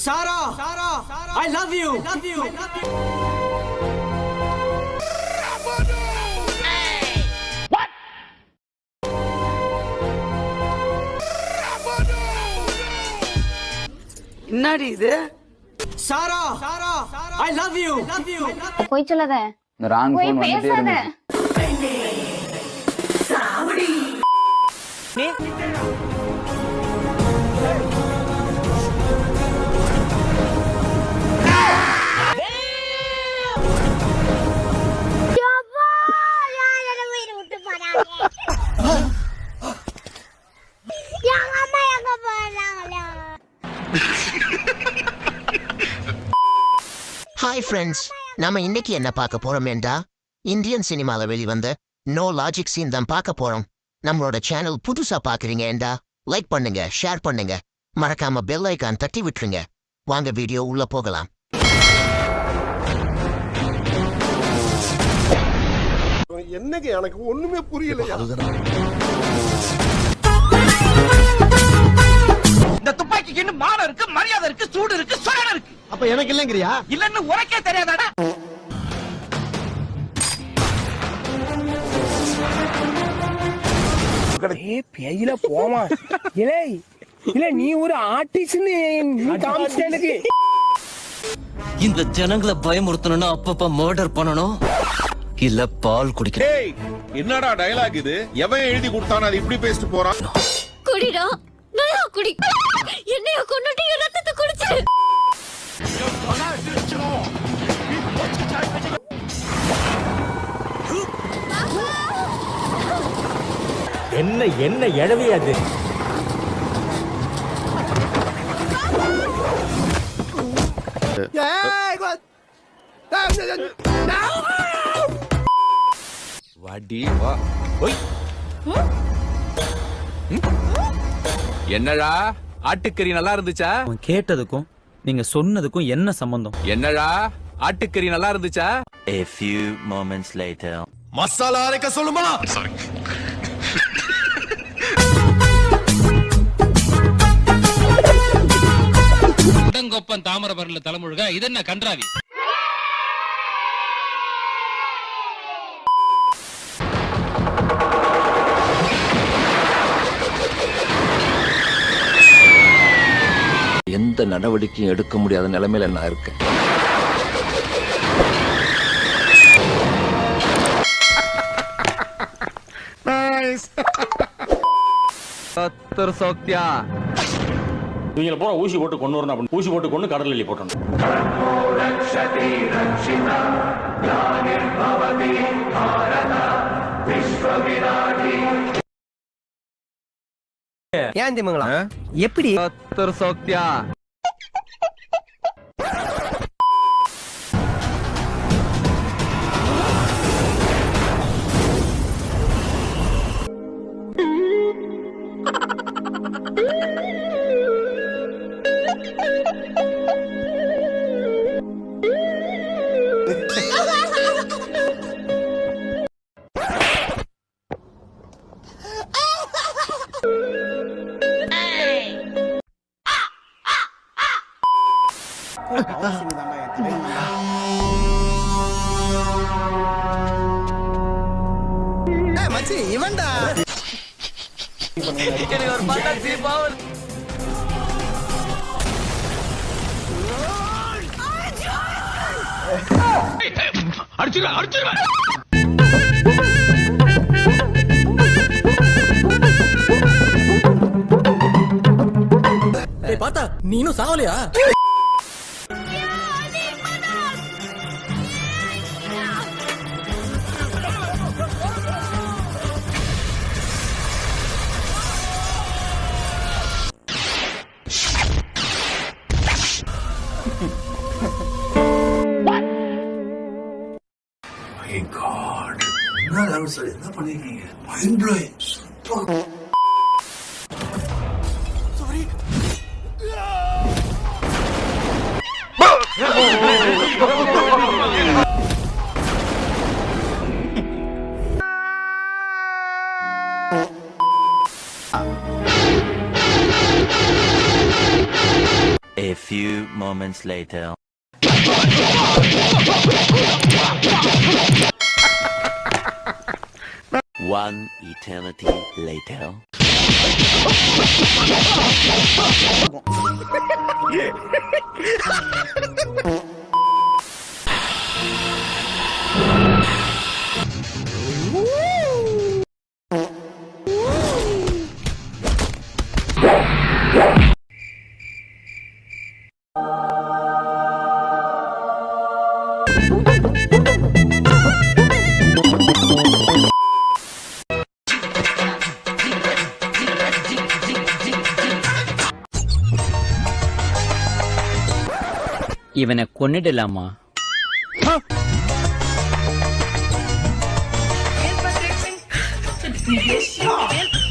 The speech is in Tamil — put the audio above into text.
Sara, I love you. என்னடி இது? Sara, I love you. போய் சொல்லாத. இந்த ராங் போய் ஃபோன் வந்துட்டே பேசாத. இருந்துச்சு. யப்பா, யார வீடு விட்டு போறாங்க? எங்க அம்மா எங்க போறாங்களா? ஹாய் ஃப்ரெண்ட்ஸ், நாம இன்னைக்கு என்ன பார்க்க போறோம் என்றா இந்தியன் சினிமால வெளிவந்த நோ லாஜிக் சீன் தான் பார்க்க போறோம். நம்மளோட சேனல் புதுசா பாக்குறீங்க என்றா லைக் பண்ணுங்க, ஷேர் பண்ணுங்க, மறக்காம பெல் ஐகான் தட்டி விட்டுருங்க. வாங்க வீடியோ உள்ள போகலாம். என்னங்க எனக்கு ஒண்ணுமே புரியலையா? இந்த துப்பாக்கிக்கு இன்னும் மானம் இருக்கு, மரியாதை இருக்கு, சூடு இருக்கு, சொரணை இருக்கு. அப்ப எனக்கு இல்லங்கறியா? இல்லன்னு உனக்கே தெரியாதாடா? பேயில போமா இல்ல இல்ல நீ ஒரு ஆர்டிஸ்ட் நீ காமிச்சிட்ட. இந்த ஜனங்களை பயமுறுத்தணும்னா அப்பப்ப மர்டர் பண்ணணும், இல்ல பால் குடிக்கணும். என்னடா டயலாக் இது? எவன் எழுதி கொடுத்தானே அது இப்படி பேசிட்டு போறான்? குடிடா, நல்லா குடி. என்னைய கொன்னுட்டு என் ரத்தத்தை குடிச்சிரு. என்ன என்ன எழவி அது? வாடி வா. ஓய். என்னடா ஆட்டுக்கறி நல்லா இருந்துச்சா? கேட்டதுக்கும் நீங்க சொன்னதுக்கும் என்ன சம்பந்தம்? என்னடா ஆட்டுக்கறி நல்லா இருந்துச்சா? A few moments later. Masala அரைக்க சொல்லுமா? உடங்கொப்பன் தாமிரபரணில தலைமுழுக இது என்ன கன்றாவி? எந்த நடவடிக்கையும் எடுக்க முடியாத நிலைமையில நான் இருக்கேன். சத்தர் சோக்தியா இவங்கள போற ஊசி போட்டு கொண்டு வரணும் அப்படின்னு ஊசி போட்டு கொண்டு கடல் எல்லி போட்டணும். ஏன் திமுங்களா எப்படி சத்தர் சோக்தியா மச்சி இவன்டா. எனக்கு ஒரு பட்டா சிரிப்பா வருது. அடிச்சிருவேன். பார்த்தா நீனும் சாவலையா? என்ன பண்ணிருக்கீங்க? Mind blowing. Super. A few few moments later. One eternity later. இவனை கொன்னிடலாமா? Yes,